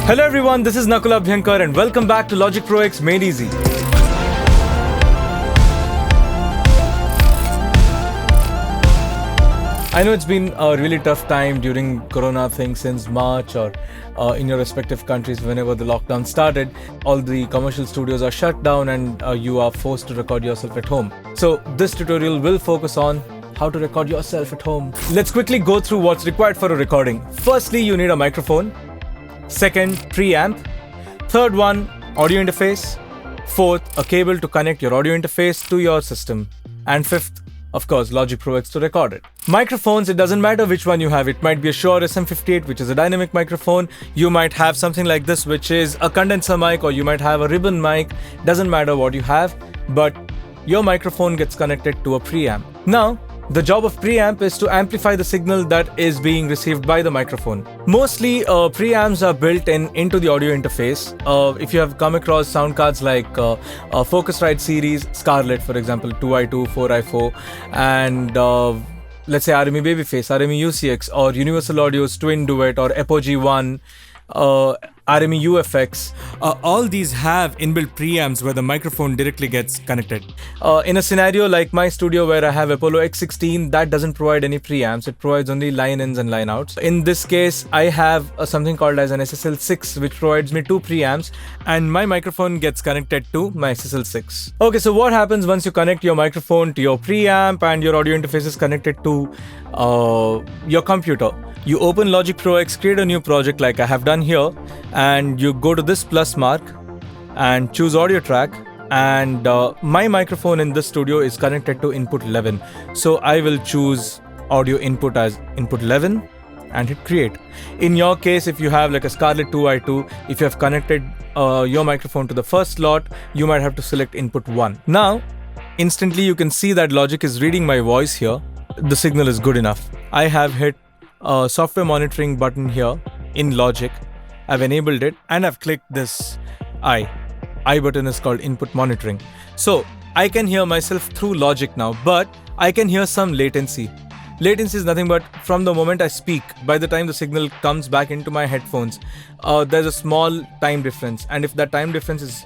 Hello everyone, this is Nakul Abhyankar and welcome back to Logic Pro X Made Easy. I know it's been a really tough time during Corona thing since March or in your respective countries whenever the lockdown started. All the commercial studios are shut down and you are forced to record yourself at home. So this tutorial will focus on how to record yourself at home. Let's quickly go through what's required for a recording. Firstly, you need a microphone. Second, preamp. Third one, audio interface. Fourth, a cable to connect your audio interface to your system. And fifth, of course, Logic Pro X to record it. Microphones, it doesn't matter which one you have. It might be a Shure SM58, which is a dynamic microphone. You might have something like this, which is a condenser mic, or you might have a ribbon mic. Doesn't matter what you have, but your microphone gets connected to a preamp. Now, the job of preamp is to amplify the signal that is being received by the microphone. Mostly, preamps are built into the audio interface. If you have come across sound cards like Focusrite series, Scarlett, for example, 2i2, 4i4, and let's say RME Babyface, RME UCX, or Universal Audio's Twin Duet, or Apogee 1, RME UFX, all these have inbuilt preamps where the microphone directly gets connected. In a scenario like my studio where I have Apollo X16, that doesn't provide any preamps. It provides only line ins and line outs. In this case, I have something called as an SSL6, which provides me 2 preamps, and my microphone gets connected to my SSL6. Okay, so what happens once you connect your microphone to your preamp and your audio interface is connected to your computer? You open Logic Pro X, create a new project like I have done here, and you go to this plus mark and choose audio track, and my microphone in this studio is connected to input 11. So I will choose audio input as input 11 and hit create. In your case, if you have like a Scarlett 2i2, if you have connected your microphone to the first slot, you might have to select input 1. Now, instantly you can see that Logic is reading my voice here. The signal is good enough. I have hit software monitoring button here in Logic. I've enabled it and I've clicked this I button is called input monitoring. So I can hear myself through Logic now, but I can hear some latency. Latency is nothing but from the moment I speak, by the time the signal comes back into my headphones, there's a small time difference. And if that time difference is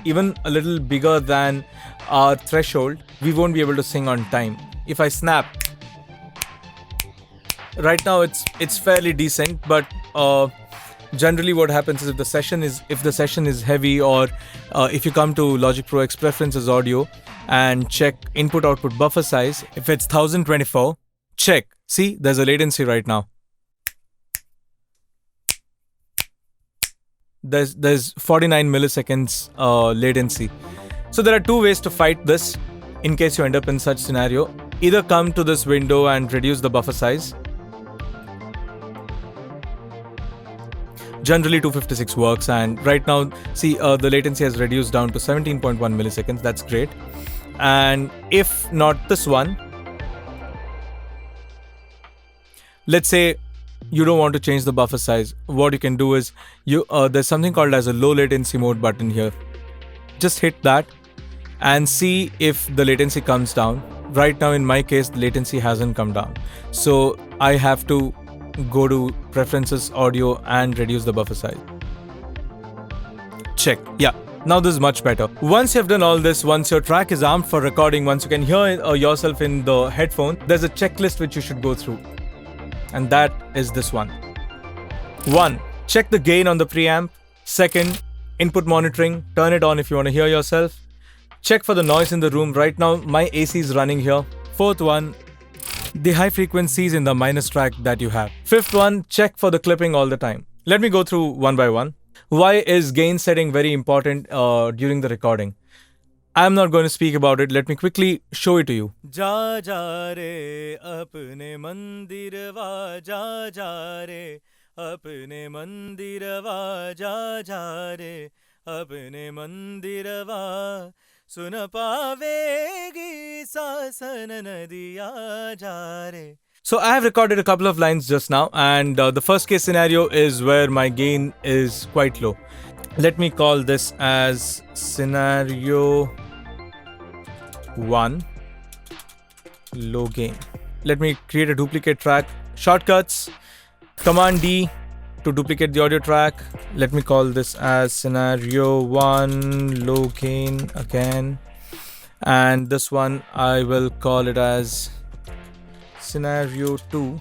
even a little bigger than our threshold, we won't be able to sing on time. If I snap, right now it's fairly decent, but generally what happens is if the session is heavy, or if you come to Logic Pro X preferences audio and check input output buffer size, if it's 1024, check. See, there's a latency right now. There's 49 milliseconds latency So there are 2 ways to fight this in case you end up in such scenario. Either come to this window and reduce the buffer size. Generally 256 works, and right now, see, the latency has reduced down to 17.1 milliseconds. That's great. And if not this one, let's say you don't want to change the buffer size, what you can do is there's something called as a low latency mode button here. Just hit that and see if the latency comes down. Right now, in my case, the latency hasn't come down. So I have to go to preferences audio and reduce the buffer size. Check. Yeah, now this is much better. Once you've done all this, once your track is armed for recording, once you can hear yourself in the headphone, there's a checklist which you should go through, and that is this one. 1. Check the gain on the preamp. 2nd, input monitoring. Turn it on if you want to hear yourself. Check for the noise in the room. Right now my AC is running here. 4th one, the high frequencies in the minus track that you have. 5th one, check for the clipping all the time. Let me go through one by one. Why is gain setting very important during the recording? I'm not going to speak about it. Let me quickly show it to you. Ja ja re apne mandirva, ja ja re apne mandirva, ja ja re apne mandirva, sun pavegi sasan nadiya ja re. So I have recorded a couple of lines just now, and the first case scenario is where my gain is quite low. Let me call this as scenario 1, low gain. Let me create a duplicate track. Shortcuts, Command D to duplicate the audio track, let me call this as scenario 1 low gain again, and this one I will call it as scenario 2.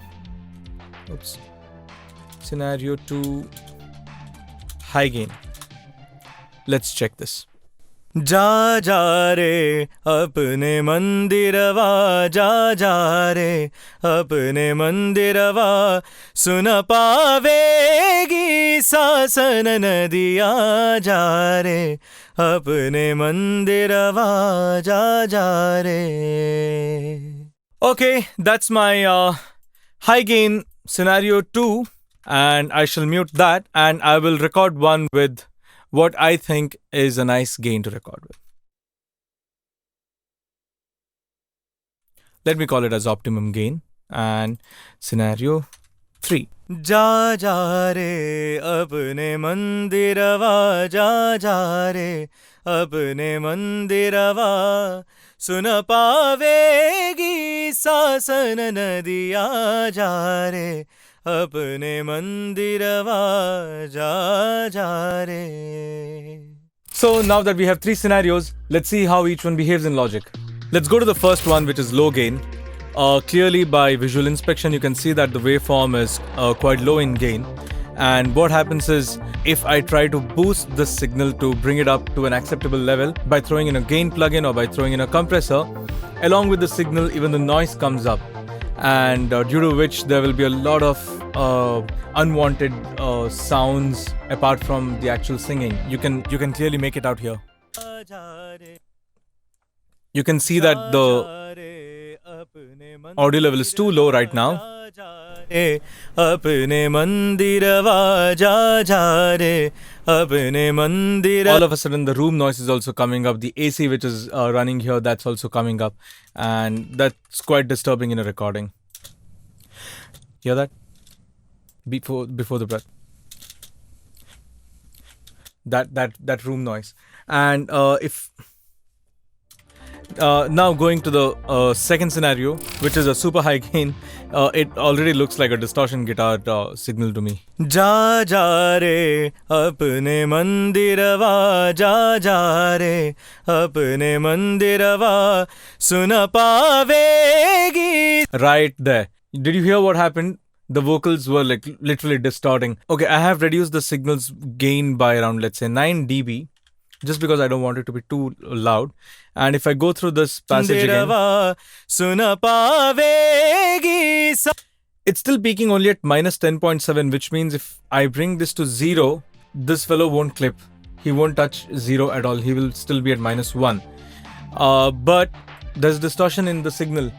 Oops. Scenario 2 high gain. Let's check this. जा जा रे अपने मंदिरवा, जा जा रे अपने मंदिरवा, सुन पावेगी सासन नदिया, जा रे अपने मंदिरवा, जा जा रे. Okay, that's my high gain scenario 2, and I shall mute that, and I will record one with what I think is a nice gain to record with. Let me call it as optimum gain, and scenario 3. जा जा रे अपने मंदिरवा, जा जा रे अपने मंदिरवा, सुन पावेगी सासन नदिया, जा रे अपने मंदिरवा, जा जा रे. So now that we have 3 scenarios, let's see how each one behaves in Logic. Let's go to the first one, which is low gain. Clearly by visual inspection you can see that the waveform is quite low in gain, and what happens is if I try to boost this signal to bring it up to an acceptable level by throwing in a gain plugin or by throwing in a compressor, along with the signal even the noise comes up, and due to which there will be a lot of unwanted sounds apart from the actual singing. You can clearly make it out here. You can see that the audio level is too low right now. All of a sudden the room noise is also coming up. The AC which is running here, that's also coming up, and that's quite disturbing in a recording. Hear that? Before the breath. That room noise. And if now going to the second scenario, which is a super high gain, it already looks like a distortion guitar signal to me. जा जा रे अपने मंदिरवा, जा जा रे अपने मंदिरवा, सुन पावेगी. Right there. Did you hear what happened? The vocals were like literally distorting. Okay, I have reduced the signal's gain by around, let's say, 9 dB. Just because I don't want it to be too loud. And if I go through this passage again, it's still peaking only at minus 10.7, which means if I bring this to 0, this fellow won't clip. He won't touch 0 at all. He will still be at minus 1. But there's distortion in the signal.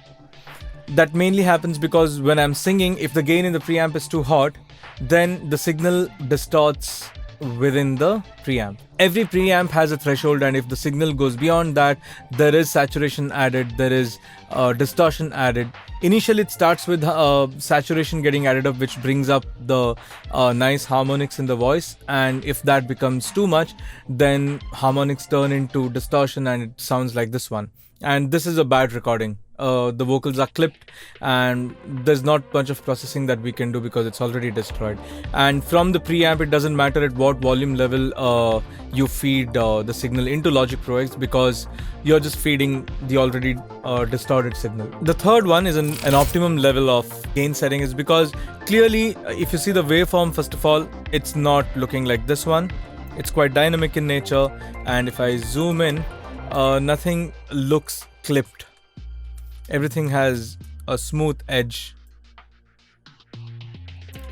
That mainly happens because when I'm singing, if the gain in the preamp is too hot, then the signal distorts within the preamp. Every preamp has a threshold, and if the signal goes beyond that, there is saturation added, there is distortion added. Initially it starts with saturation getting added up, which brings up the nice harmonics in the voice, and if that becomes too much, then harmonics turn into distortion and it sounds like this one. And this is a bad recording. The vocals are clipped and there's not much of processing that we can do because it's already destroyed. And from the preamp, it doesn't matter at what volume level you feed the signal into Logic Pro X, because you're just feeding the already distorted signal. The third one is an optimum level of gain setting, is because clearly if you see the waveform, first of all, it's not looking like this one. It's quite dynamic in nature, and if I zoom in, nothing looks clipped. Everything has a smooth edge.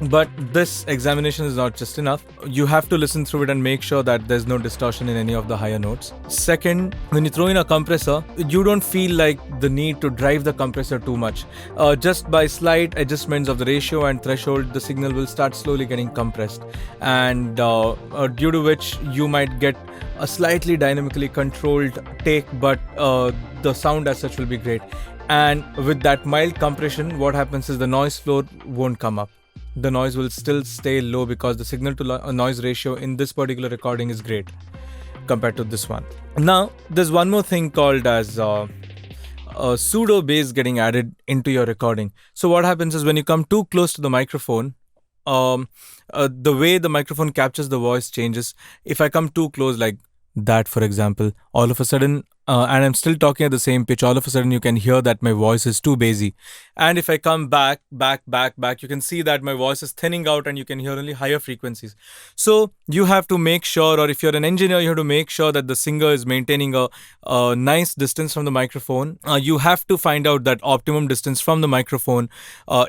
But this examination is not just enough. You have to listen through it and make sure that there's no distortion in any of the higher notes. Second, when you throw in a compressor, you don't feel like the need to drive the compressor too much. Just by slight adjustments of the ratio and threshold, the signal will start slowly getting compressed, and due to which you might get a slightly dynamically controlled take, but the sound as such will be great. And with that mild compression, what happens is the noise floor won't come up. The noise will still stay low because the signal to noise ratio in this particular recording is great compared to this one. Now, there's one more thing called as a pseudo bass getting added into your recording. So what happens is when you come too close to the microphone, the way the microphone captures the voice changes. If I come too close, like that, for example, all of a sudden, and I'm still talking at the same pitch, all of a sudden you can hear that my voice is too bassy. And if I come back, you can see that my voice is thinning out and you can hear only higher frequencies. So you have to make sure, or if you're an engineer, you have to make sure that the singer is maintaining a nice distance from the microphone. You have to find out that optimum distance from the microphone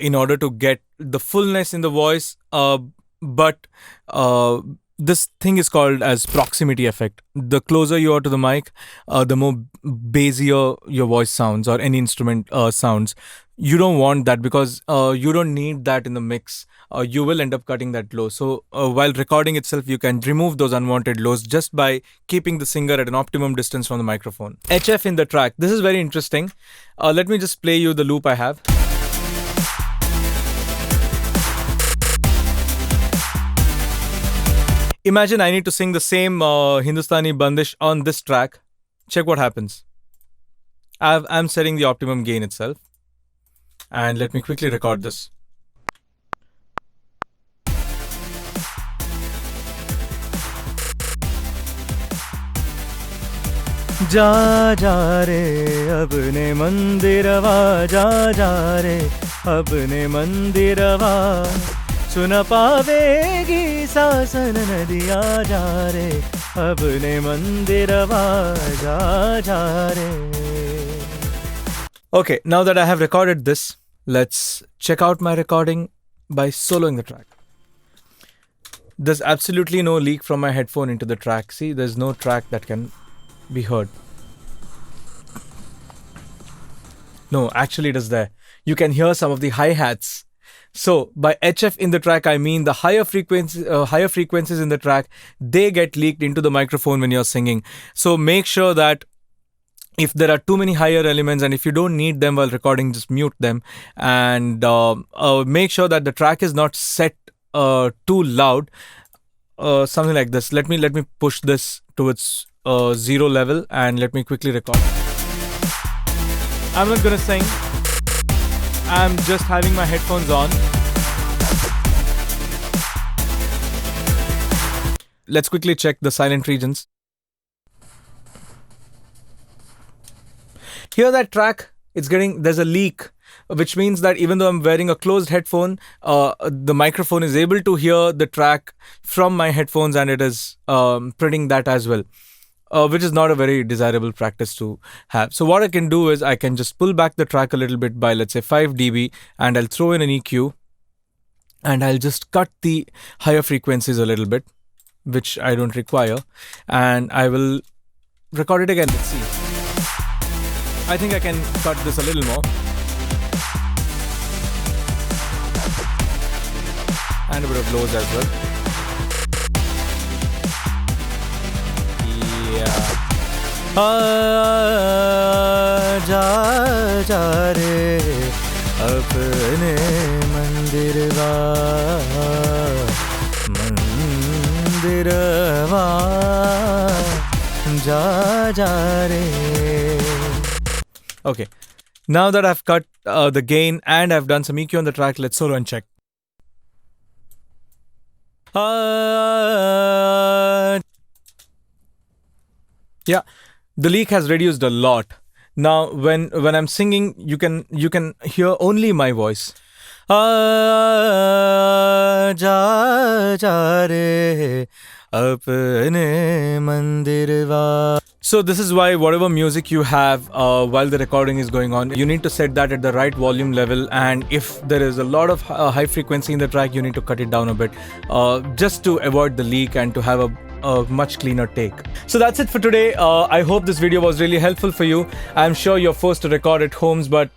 in order to get the fullness in the voice. But this thing is called as proximity effect. The closer you are to the mic, the more bassier your voice sounds, or any instrument sounds. You don't want that, because you don't need that in the mix. You will end up cutting that low. So while recording itself, you can remove those unwanted lows just by keeping the singer at an optimum distance from the microphone. HF in the track. This is very interesting. Let me just play you the loop I have. Imagine I need to sing the same Hindustani Bandish on this track. Check what happens. I'm setting the optimum gain itself. And let me quickly record this. जा जा रे अपने मंदिरवा, जा जा रे अपने मंदिरवा, सुन पावेगी सासन नदिया, जा रे अपने मंदिरवा, जा जा रे. Okay, now that I have recorded this, let's check out my recording by soloing the track. There's absolutely no leak from my headphone into the track. See, there's no track that can be heard. No, actually it is there. You can hear some of the hi-hats. So by HF in the track, I mean the higher frequencies in the track, they get leaked into the microphone when you're singing. So make sure that if there are too many higher elements, and if you don't need them while recording, just mute them. And make sure that the track is not set too loud. Something like this. Let me push this to its 0 level, and let me quickly record. I'm not gonna sing. I'm just having my headphones on. Let's quickly check the silent regions. Hear that track? There's a leak, which means that even though I'm wearing a closed headphone, the microphone is able to hear the track from my headphones, and it is printing that as well. Which is not a very desirable practice to have. So what I can do is I can just pull back the track a little bit by, let's say, 5 dB, and I'll throw in an EQ, and I'll just cut the higher frequencies a little bit, which I don't require, and I will record it again. Let's see. I think I can cut this a little more. And a bit of lows as well. जा जा रे अपने मंदिरवा, मंदिरवा, जा जा re. Okay, now that I've cut the gain and I've done some EQ on the track, let's solo and check. Yeah, the leak has reduced a lot. Now when I'm singing, you can hear only my voice. जा जा रे अपने मंदिरवा. So this is why whatever music you have while the recording is going on, you need to set that at the right volume level, and if there is a lot of high frequency in the track, you need to cut it down a bit just to avoid the leak and to have a much cleaner take. So that's it for today. I hope this video was really helpful for you. I'm sure you're forced to record at homes, but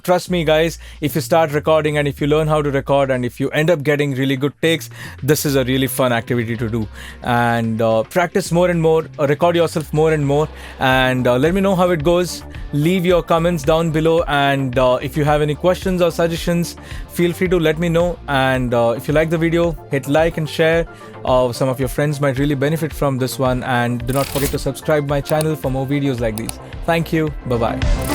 trust me guys, if you start recording and if you learn how to record and if you end up getting really good takes, this is a really fun activity to do. And practice more and more, record yourself more and more, and let me know how it goes. Leave your comments down below, and if you have any questions or suggestions, feel free to let me know. And if you like the video, hit like and share. Some of your friends might really benefit from this one, and do not forget to subscribe my channel for more videos like these. Thank you. Bye bye.